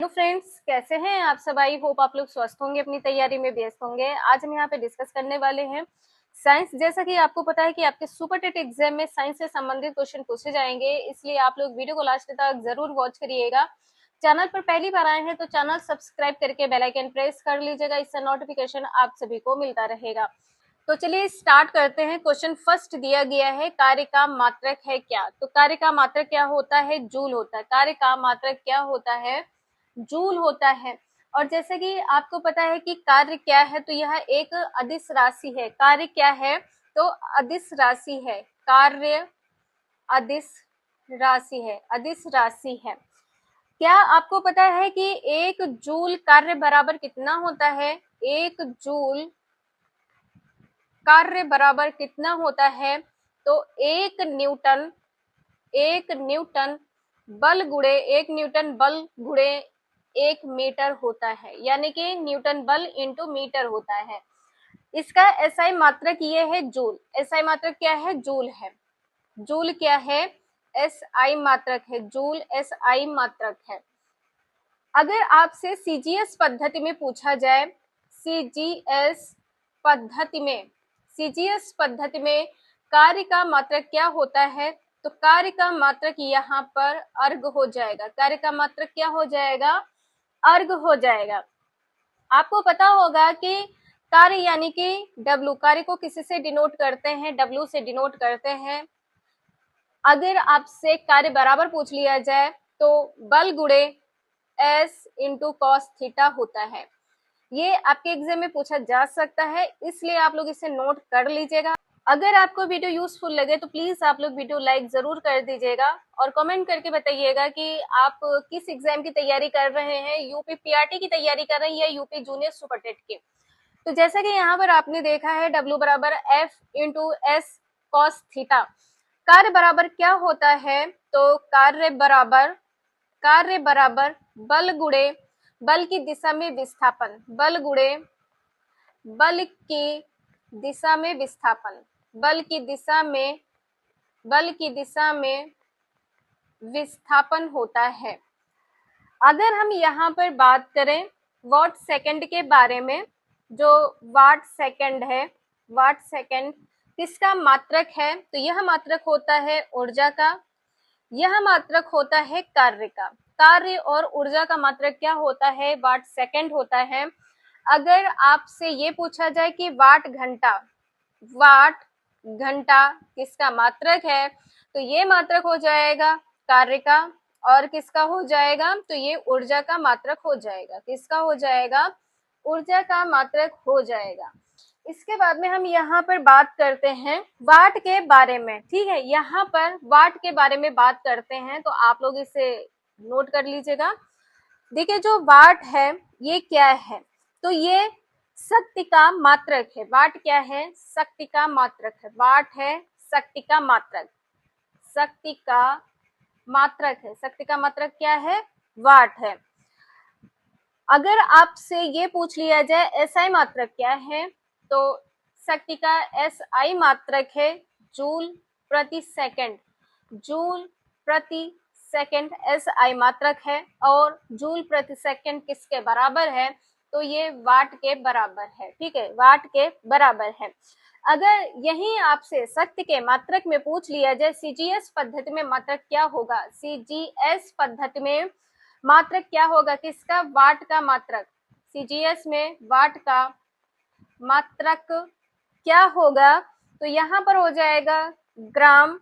Hello friends, कैसे हैं आप सब। आई होप आप लोग स्वस्थ होंगे, अपनी तैयारी में व्यस्त होंगे। आज हम यहाँ पे डिस्कस करने वाले हैं साइंस। जैसा कि आपको पता है कि आपके सुपर टेट एग्जाम में साइंस से संबंधित क्वेश्चन पूछे जाएंगे, इसलिए आप लोग वीडियो को लास्ट तक जरूर वॉच करिएगा। चैनल पर पहली बार आए हैं तो चैनल सब्सक्राइब करके बेल आइकन प्रेस कर लीजिएगा, इससे नोटिफिकेशन आप सभी को मिलता रहेगा। तो चलिए स्टार्ट करते हैं। क्वेश्चन फर्स्ट दिया गया है, कार्य का मात्रक है क्या। तो कार्य का मात्रक क्या होता है? जूल होता है। कार्य का मात्रक क्या होता है? जूल होता है। और जैसे कि आपको पता है कि कार्य क्या है, तो यह एक अदिश राशि है। कार्य क्या है? तो अदिश राशि है। कार्य अदिश राशि है, अदिश राशि है। क्या आपको पता है कि एक जूल कार्य बराबर कितना होता है? एक जूल कार्य बराबर कितना होता है? तो एक न्यूटन बल गुणे एक न्यूटन बल गुणे 1 मीटर होता है, यानी कि न्यूटन बल इंटू मीटर होता है। इसका एसआई मात्रक ये है जूल। एसआई मात्रक क्या है? जूल है। जूल क्या है? एसआई मात्रक है। जूल एसआई मात्रक है। अगर आपसे सीजीएस पद्धति में पूछा जाए, सीजीएस पद्धति में सीजीएस पद्धति में कार्य का मात्रक क्या होता है, तो कार्य का मात्रक यहाँ पर अर्ग हो जाएगा। कार्य का मात्रक क्या हो जाएगा? अर्ग हो जाएगा। आपको पता होगा कि कार्य यानी कि डब्ल्यू, कार्य को किसी से डिनोट करते हैं? डब्ल्यू से डिनोट करते हैं। अगर आपसे कार्य बराबर पूछ लिया जाए तो बल गुणे एस इंटू कॉस थीटा होता है। ये आपके एग्जाम में पूछा जा सकता है, इसलिए आप लोग इसे नोट कर लीजिएगा। अगर आपको वीडियो यूजफुल लगे तो प्लीज आप लोग वीडियो लाइक जरूर कर दीजिएगा और कमेंट करके बताइएगा कि आप किस एग्जाम की तैयारी कर रहे हैं। यूपी पीआरटी की तैयारी कर रहे हैं या यूपी जूनियर सुपर टेट की। तो जैसा कि यहाँ पर आपने देखा है, W बराबर F into S cos theta. कार्य बराबर क्या होता है? तो कार्य बराबर बल गुणे बल की दिशा में विस्थापन, बल गुणे बल की दिशा में विस्थापन, बल की दिशा में विस्थापन होता है। अगर हम यहाँ पर बात करें वाट सेकंड के बारे में, जो वाट सेकंड है, वाट सेकंड किसका मात्रक है? तो यह मात्रक होता है ऊर्जा का, यह मात्रक होता है कार्य का। कार्य और ऊर्जा का मात्रक क्या होता है? वाट सेकंड होता है। अगर आपसे ये पूछा जाए कि वाट घंटा किसका मात्रक है, तो ये मात्रक हो जाएगा कार्य का। और किसका हो जाएगा? तो ये ऊर्जा का मात्रक हो जाएगा। किसका हो जाएगा? ऊर्जा का मात्रक हो जाएगा। इसके बाद में हम यहाँ पर बात करते हैं वाट के बारे में। ठीक है, यहाँ पर वाट के बारे में बात करते हैं, तो आप लोग इसे नोट कर लीजिएगा। देखिए, जो वाट है ये क्या है? तो ये शक्ति का मात्रक है। वाट क्या है? शक्ति का मात्रक है। वाट है शक्ति का मात्रक, शक्ति का मात्रक है। शक्ति का मात्रक क्या है? वाट है। अगर आपसे ये पूछ लिया जाए एसआई मात्रक क्या है, तो शक्ति का एसआई मात्रक है जूल प्रति सेकंड। जूल प्रति सेकंड एसआई मात्रक है। और जूल प्रति सेकंड किसके बराबर है? तो ये वाट के बराबर है। ठीक है, वाट के बराबर है। अगर यही आपसे शक्ति के मात्रक में पूछ लिया जाए सीजीएस पद्धति में मात्रक क्या होगा, सीजीएस पद्धति में मात्रक क्या होगा किसका? वाट का मात्रक। सीजीएस में वाट का मात्रक क्या होगा? तो यहाँ पर हो जाएगा gram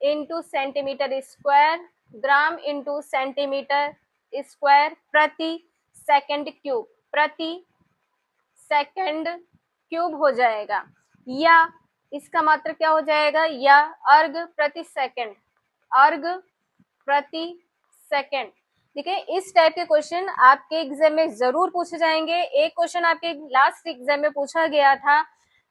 into centimetre square, gram into centimetre square प्रति सेकंड क्यूब, प्रति सेकंड क्यूब हो जाएगा। या इसका मात्रक क्या हो जाएगा? या अर्ग प्रति सेकंड, अर्ग प्रति सेकंड। ठीक है, इस टाइप के क्वेश्चन आपके एग्जाम में जरूर पूछे जाएंगे। एक क्वेश्चन आपके लास्ट एग्जाम में पूछा गया था,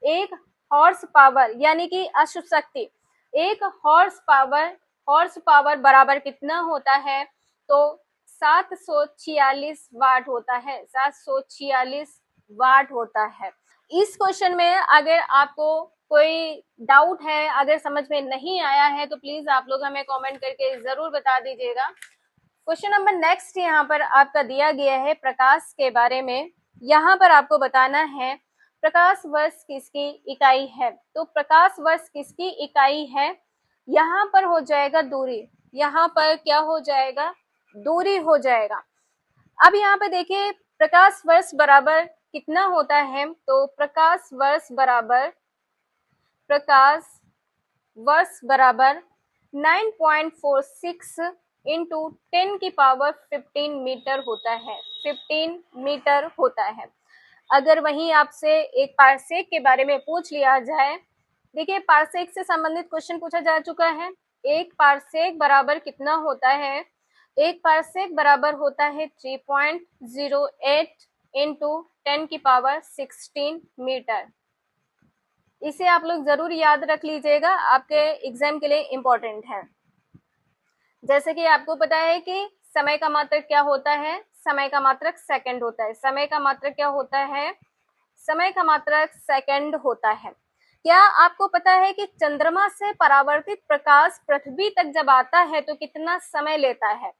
एक हॉर्स पावर यानी कि अश्व शक्ति, एक हॉर्स पावर बराबर कितना होता है? तो 746 वाट होता है। 746 वाट होता है। इस क्वेश्चन में अगर आपको कोई डाउट है, अगर समझ में नहीं आया है, तो प्लीज आप लोग हमें कमेंट करके जरूर बता दीजिएगा। क्वेश्चन नंबर नेक्स्ट यहाँ पर आपका दिया गया है प्रकाश के बारे में। यहाँ पर आपको बताना है प्रकाश वर्ष किसकी इकाई है। तो प्रकाश वर्ष किसकी इकाई है, यहाँ पर हो जाएगा दूरी, यहाँ पर क्या हो जाएगा, दूरी हो जाएगा। अब यहाँ पे देखिए प्रकाश वर्ष बराबर कितना होता है, तो प्रकाश वर्ष बराबर 9.46 इंटू 10⁻15 मीटर होता है, 15 मीटर होता है। अगर वहीं आपसे एक पारसेक के बारे में पूछ लिया जाए, देखिए पारसेक से संबंधित क्वेश्चन पूछा जा चुका है। एक पारसेक बराबर कितना होता है, एक पारसेक बराबर होता है 3.08 इंटू 10⁻16 मीटर। इसे आप लोग जरूर याद रख लीजिएगा, आपके एग्जाम के लिए इम्पोर्टेंट है। जैसे कि आपको पता है कि समय का मात्रक क्या होता है, समय का मात्रक सेकंड होता है। समय का मात्रक क्या होता है, समय का मात्रक सेकंड होता है। क्या आपको पता है कि चंद्रमा से परावर्तित प्रकाश पृथ्वी तक जब आता है तो कितना समय लेता है।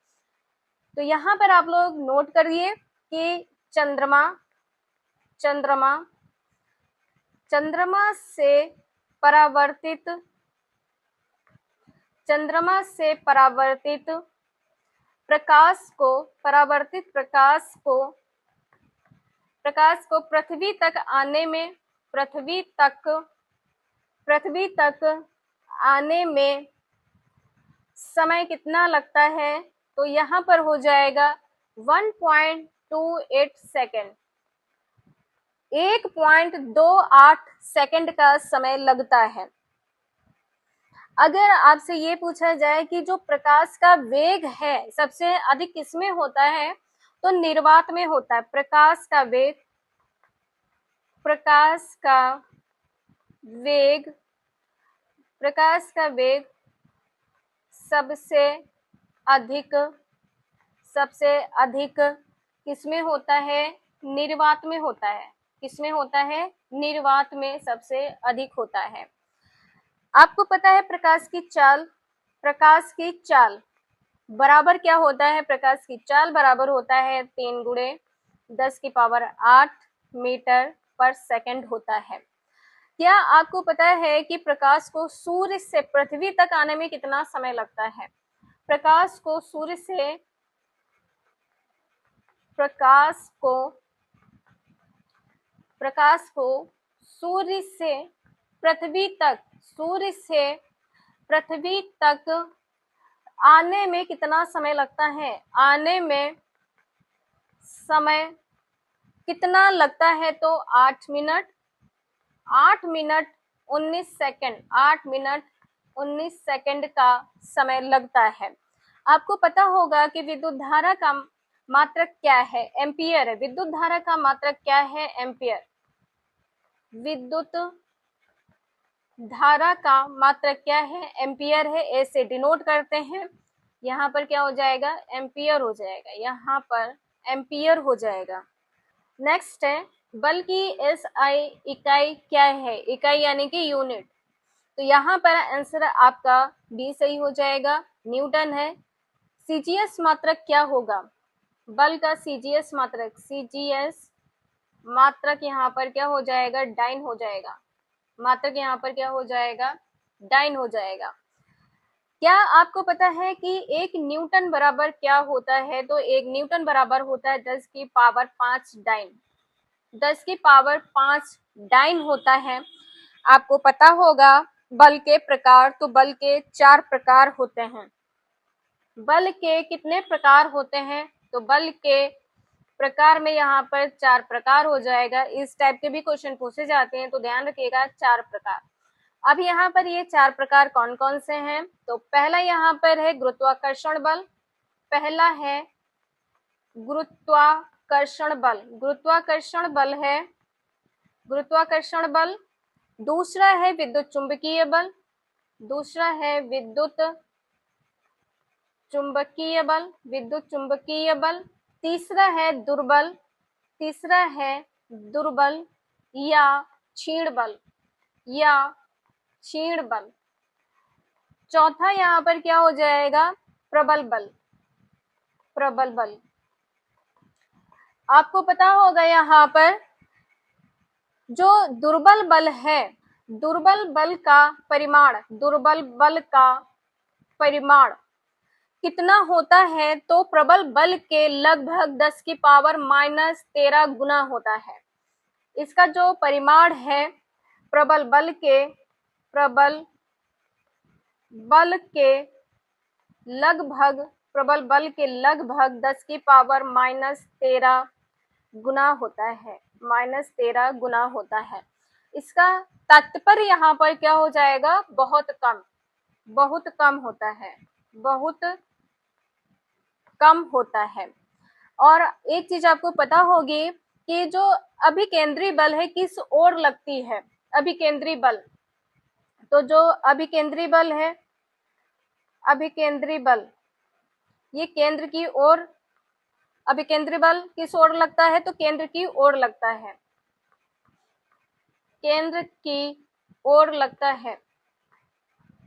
तो यहाँ पर आप लोग नोट करिए कि चंद्रमा से परावर्तित प्रकाश को पृथ्वी तक आने में समय कितना लगता है, तो यहाँ पर हो जाएगा 1.28 सेकेंड, 1.28 सेकेंड का समय लगता है। अगर आपसे ये पूछा जाए कि जो प्रकाश का वेग है सबसे अधिक किसमें होता है, तो निर्वात में होता है। प्रकाश का वेग सबसे अधिक किसमें होता है, निर्वात में होता है। किसमें होता है, निर्वात में सबसे अधिक होता है। आपको पता है प्रकाश की चाल बराबर क्या होता है, प्रकाश की चाल बराबर होता है 3 × 10⁸ मीटर पर सेकंड होता है। क्या आपको पता है कि प्रकाश को सूर्य से पृथ्वी तक आने में कितना समय लगता है। प्रकाश को सूर्य से पृथ्वी तक आने में कितना समय लगता है, आने में समय कितना लगता है, तो 8 मिनट 19 सेकंड, 8 मिनट 19 सेकंड का समय लगता है। आपको पता होगा कि विद्युत धारा का मात्रक क्या है, एम्पियर है। विद्युत धारा का मात्रक क्या है, एम्पियर। विद्युत धारा का मात्रक क्या है, एम्पियर है। ए से डिनोट करते हैं। यहाँ पर क्या हो जाएगा, एम्पियर हो जाएगा, यहाँ पर एम्पियर हो जाएगा। नेक्स्ट है बल की एसआई इकाई क्या है, इकाई यानी कि यूनिट। तो यहाँ पर आंसर आपका बी सही हो जाएगा, न्यूटन है। सीजीएस मात्रक क्या होगा, बल का सीजीएस मात्रक यहाँ पर क्या हो जाएगा, डाइन हो जाएगा। मात्रक यहाँ पर क्या हो जाएगा, डाइन हो जाएगा। क्या आपको पता है कि 1 न्यूटन बराबर क्या होता है, तो 1 न्यूटन बराबर होता है 10⁵ डाइन। 10⁵ डाइन होता है। आपको पता होगा बल के प्रकार, तो बल के 4 प्रकार होते हैं। बल के कितने प्रकार होते हैं, तो बल के प्रकार में यहाँ पर 4 प्रकार हो जाएगा। इस टाइप के भी क्वेश्चन पूछे जाते हैं, तो ध्यान रखिएगा 4 प्रकार। अब यहाँ पर ये 4 प्रकार कौन कौन से हैं, तो पहला यहाँ पर है गुरुत्वाकर्षण बल। पहला है गुरुत्वाकर्षण बल। दूसरा है विद्युत चुंबकीय बल। तीसरा है दुर्बल या क्षीण बल। चौथा यहाँ पर क्या हो जाएगा, प्रबल बल। प्रबल बल। आपको पता होगा यहाँ पर जो दुर्बल बल है, दुर्बल बल का परिमाण, दुर्बल बल का परिमाण कितना होता है, तो प्रबल बल के लगभग 10 की पावर -13 गुना होता है। इसका जो परिमाण है प्रबल बल के लगभग 10 की पावर -13 गुना होता है, -13 गुना होता है। इसका तात्पर्य यहाँ पर क्या हो जाएगा, बहुत कम होता है, बहुत कम होता है। और एक चीज आपको पता होगी कि जो अभिकेंद्री बल है किस ओर लगती है, अभिकेंद्री बल, तो जो अभिकेंद्री बल है, अभिकेंद्री बल ये केंद्र की ओर, अभिकेंद्री बल किस ओर लगता है, तो केंद्र की ओर लगता है, केंद्र की ओर लगता है,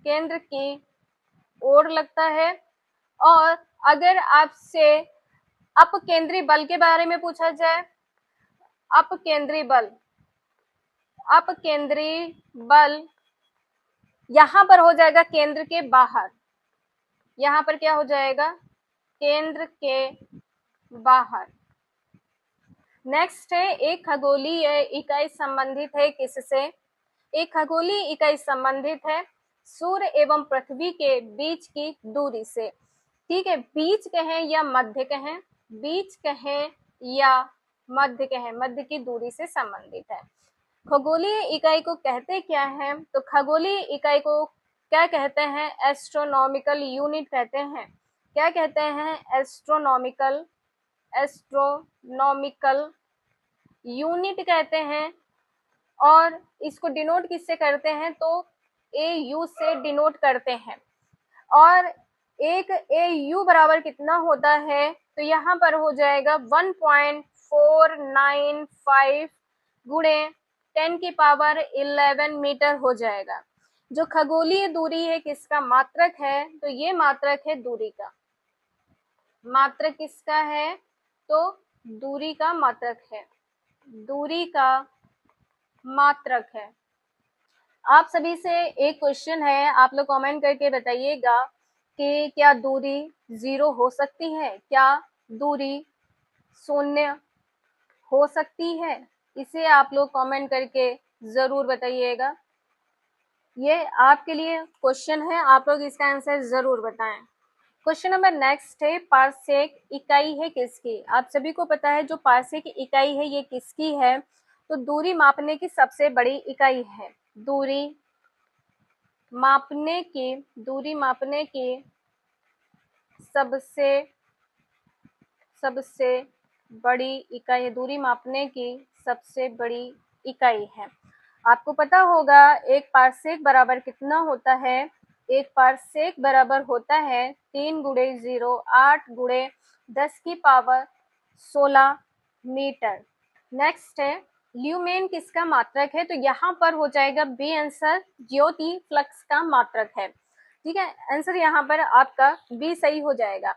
केंद्र की ओर लगता है। और अगर आपसे अपकेंद्री बल के बारे में पूछा जाए, अपकेंद्री बल, अपकेंद्री बल यहां पर हो जाएगा केंद्र के बाहर, यहां पर क्या हो जाएगा, केंद्र के बाहर। नेक्स्ट है एक खगोलीय इकाई संबंधित है किससे, एक खगोलीय इकाई संबंधित है सूर्य एवं पृथ्वी के बीच की दूरी से। ठीक है, बीच कहें या मध्य कहें, बीच कहें या मध्य कहें, मध्य की दूरी से संबंधित है। खगोलीय इकाई को कहते क्या है, तो खगोलीय इकाई को क्या कहते हैं, एस्ट्रोनॉमिकल यूनिट कहते हैं। क्या कहते हैं, एस्ट्रोनॉमिकल यूनिट कहते हैं। और इसको डिनोट किससे करते हैं, तो AU से डिनोट करते हैं। और एक AU बराबर कितना होता है, तो यहाँ पर हो जाएगा 1.495 गुणे 10 की पावर 11 मीटर हो जाएगा। जो खगोलीय दूरी है किसका मात्रक है, तो ये मात्रक है दूरी का, मात्रक किसका है, तो दूरी का मात्रक है, दूरी का मात्रक है। आप सभी से एक क्वेश्चन है, आप लोग कमेंट करके बताइएगा कि क्या दूरी 0 हो सकती है, क्या दूरी 0 हो सकती है, इसे आप लोग कमेंट करके जरूर बताइएगा। ये आपके लिए क्वेश्चन है, आप लोग इसका आंसर जरूर बताएं। क्वेश्चन नंबर नेक्स्ट है, पारसेक इकाई है किसकी। आप सभी को पता है जो पारसेक इकाई है ये किसकी है, तो दूरी मापने की सबसे बड़ी इकाई है, दूरी मापने की सबसे बड़ी इकाई है, दूरी मापने की सबसे बड़ी इकाई है। आपको पता होगा एक पारसेक बराबर कितना होता है, एक पारसेक बराबर होता है 3 गुणे 0 8 गुणे 10 की पावर 16 मीटर। नेक्स्ट है ल्यूमेन किसका मात्रक है, तो यहाँ पर हो जाएगा बी आंसर, ज्योति फ्लक्स का मात्रक है। ठीक है, आंसर यहाँ पर आपका बी सही हो जाएगा।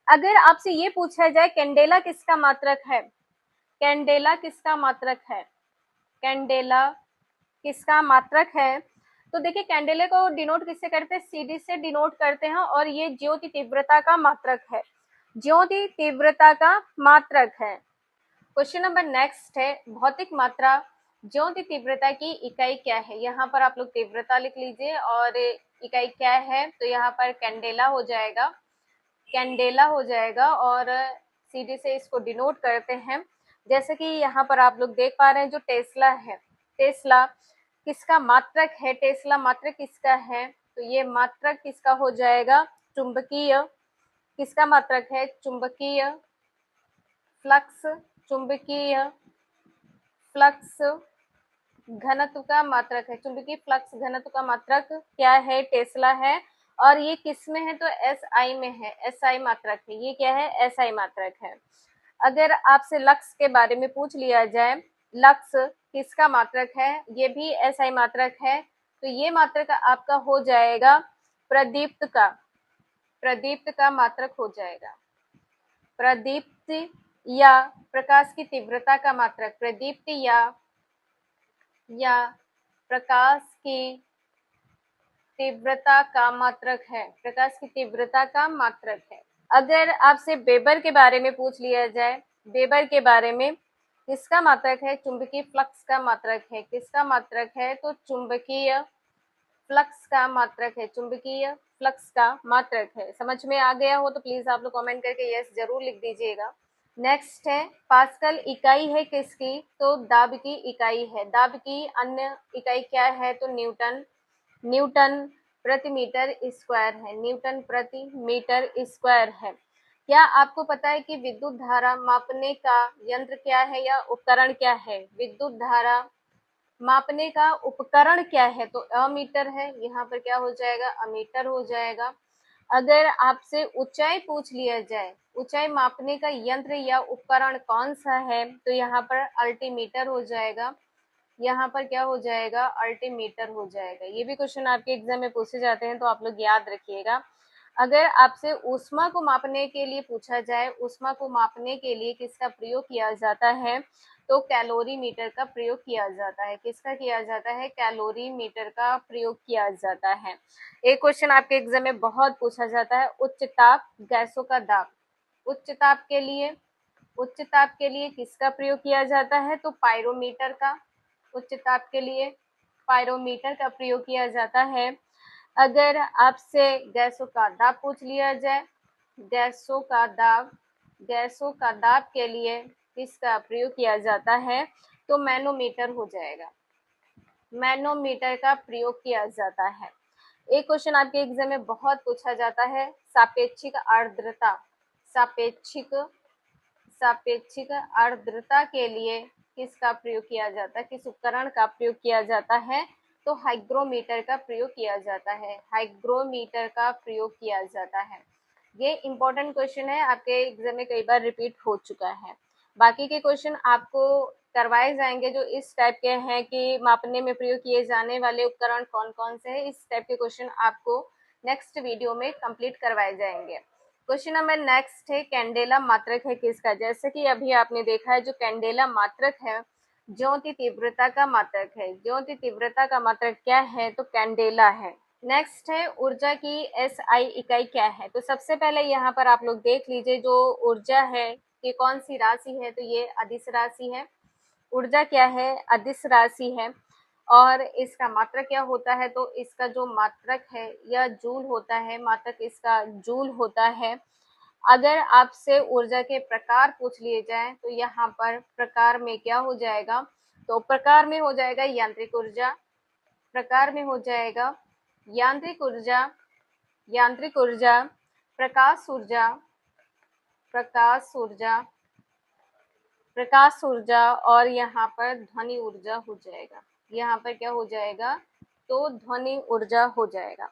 अगर आपसे ये पूछा जाए कैंडेला किसका मात्रक है, कैंडेला किसका मात्रक है, कैंडेला किसका मात्रक है, तो देखिए कैंडेले को डिनोट किससे करते हैं, CD से डिनोट करते हैं। और ये ज्योति तीव्रता का मात्रक है, ज्योति तीव्रता का मात्रक है। क्वेश्चन नंबर नेक्स्ट है, भौतिक मात्रा ज्योति तीव्रता की इकाई क्या है। यहाँ पर आप लोग तीव्रता लिख लीजिए और इकाई क्या है, तो यहाँ पर कैंडेला हो जाएगा, कैंडेला हो जाएगा। और CD से इसको डिनोट करते हैं। जैसे कि यहाँ पर आप लोग देख पा रहे हैं जो टेस्ला है, टेस्ला किसका मात्रक है, टेस्ला मात्रक किसका है, तो ये मात्रक किसका हो जाएगा, चुंबकीय, किसका मात्रक है, चुंबकीय फ्लक्स, चुंबकीय फ्लक्स घनत्व का मात्रक है, चुंबकीय फ्लक्स घनत्व का मात्रक क्या है, टेस्ला है। और ये किस में है, तो SI में है, SI मात्रक है, ये क्या है, SI मात्रक है। अगर आपसे लक्स के बारे में पूछ लिया जाए, लक्स किसका मात्रक है, ये भी SI मात्रक है, तो ये मात्रक आपका हो जाएगा प्रदीप्त का, प्रदीप्त का मात्रक हो जाएगा। प्रदीप्ति या प्रकाश की तीव्रता का मात्रक, प्रदीप्ति या प्रकाश की तीव्रता का मात्रक है, प्रकाश की तीव्रता का मात्रक है। अगर आपसे वेबर के बारे में पूछ लिया जाए, वेबर के बारे में, किसका मात्रक है? चुंबकीय फ्लक्स का मात्रक है। किसका मात्रक है? तो चुंबकीय फ्लक्स का मात्रक है, चुंबकीय फ्लक्स का मात्रक है। समझ में आ गया हो तो प्लीज आप लोग कमेंट करके यस जरूर लिख दीजिएगा। नेक्स्ट है पास्कल इकाई है किसकी? तो दाब की इकाई है। दाब की अन्य इकाई क्या है? तो न्यूटन, न्यूटन प्रति मीटर स्क्वायर है, न्यूटन प्रति मीटर स्क्वायर है। क्या आपको पता है कि विद्युत धारा मापने का यंत्र क्या है या उपकरण क्या है? विद्युत धारा मापने का उपकरण क्या है? तो अमीटर है, यहाँ पर क्या हो जाएगा? अमीटर हो जाएगा। अगर आपसे ऊंचाई पूछ लिया जाए, ऊंचाई मापने का यंत्र या उपकरण कौन सा है? तो यहाँ पर अल्टीमीटर हो जाएगा। यहाँ पर क्या हो जाएगा? अल्टीमीटर हो जाएगा। ये भी क्वेश्चन आपके एग्जाम में पूछे जाते हैं तो आप लोग याद रखिएगा। अगर आपसे ऊष्मा को मापने के लिए पूछा जाए, ऊष्मा को मापने के लिए किसका प्रयोग किया जाता है? तो कैलोरीमीटर का प्रयोग किया जाता है। किसका किया जाता है? कैलोरीमीटर का प्रयोग किया जाता है। एक क्वेश्चन आपके एग्जाम में बहुत पूछा जाता है, उच्च ताप गैसों का दाब। उच्च ताप के लिए, उच्च ताप के लिए किसका प्रयोग किया जाता है? तो पायरोमीटर का। उच्च ताप के लिए पायरोमीटर का प्रयोग किया जाता है। अगर आपसे गैसों का दाब पूछ लिया जाए, गैसों का दाब, गैसों का दाब के लिए किसका प्रयोग किया जाता है? तो मैनोमीटर हो जाएगा, मैनोमीटर का प्रयोग किया जाता है। एक क्वेश्चन आपके एग्जाम में बहुत पूछा जाता है, सापेक्षिक आर्द्रता। सापेक्षिक, सापेक्षिक आर्द्रता के लिए किसका प्रयोग किया जाता है? किस उपकरण का प्रयोग किया जाता है? तो हाइग्रोमीटर का प्रयोग किया जाता है, हाइग्रोमीटर का प्रयोग किया जाता है। ये इंपॉर्टेंट क्वेश्चन है, आपके एग्जाम में कई बार रिपीट हो चुका है। बाकी के क्वेश्चन आपको करवाए जाएंगे जो इस टाइप के हैं कि मापने में प्रयोग किए जाने वाले उपकरण कौन कौन से हैं, इस टाइप के क्वेश्चन आपको नेक्स्ट वीडियो में कंप्लीट करवाए जाएंगे। क्वेश्चन नंबर नेक्स्ट है, कैंडेला मात्रक है किसका? जैसे कि अभी आपने देखा है, जो कैंडेला मात्रक है ज्योति तीव्रता का मात्रक है। ज्योति तीव्रता का मात्रक क्या है? तो कैंडेला है। नेक्स्ट है ऊर्जा की एसआई इकाई क्या है? तो सबसे पहले यहाँ पर आप लोग देख लीजिए, जो ऊर्जा है ये कौन सी राशि है? तो ये अदिश राशि है। ऊर्जा क्या है? अदिश राशि है। और इसका मात्रक क्या होता है? तो इसका जो मात्रक है यह जूल होता है, मात्रक इसका जूल होता है। अगर आपसे ऊर्जा के प्रकार पूछ लिए जाए तो यहाँ पर प्रकार में क्या हो जाएगा? तो प्रकार में हो जाएगा यांत्रिक ऊर्जा, प्रकार में हो जाएगा यांत्रिक ऊर्जा, यांत्रिक ऊर्जा, प्रकाश ऊर्जा, प्रकाश ऊर्जा, प्रकाश ऊर्जा, और यहाँ पर ध्वनि ऊर्जा हो जाएगा। यहाँ पर क्या हो जाएगा? तो ध्वनि ऊर्जा हो जाएगा।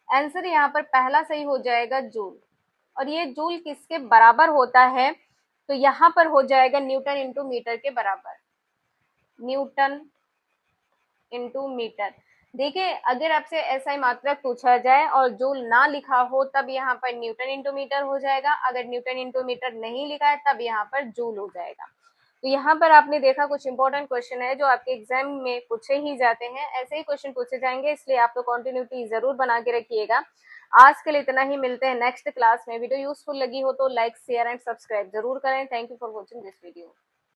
आंसर यहाँ पर पहला सही हो जाएगा, जूल। और ये जूल किसके बराबर होता है? तो यहाँ पर हो जाएगा न्यूटन इंटू मीटर के बराबर, न्यूटन इंटू मीटर। देखिए अगर आपसे एसआई मात्रक पूछा जाए और जूल ना लिखा हो तब यहाँ पर न्यूटन इंटू मीटर हो जाएगा, अगर न्यूटन इंटू मीटर नहीं लिखा है तब यहाँ पर जूल हो जाएगा। तो यहाँ पर आपने देखा कुछ इंपॉर्टेंट क्वेश्चन है जो आपके एग्जाम में पूछे ही जाते हैं, ऐसे ही क्वेश्चन पूछे जाएंगे, इसलिए आप लोग कंटिन्यूटी जरूर बना के रखिएगा। आज के लिए इतना ही, मिलते हैं नेक्स्ट क्लास में। वीडियो यूजफुल लगी हो तो लाइक शेयर एंड सब्सक्राइब जरूर करें। Thank you for watching this video.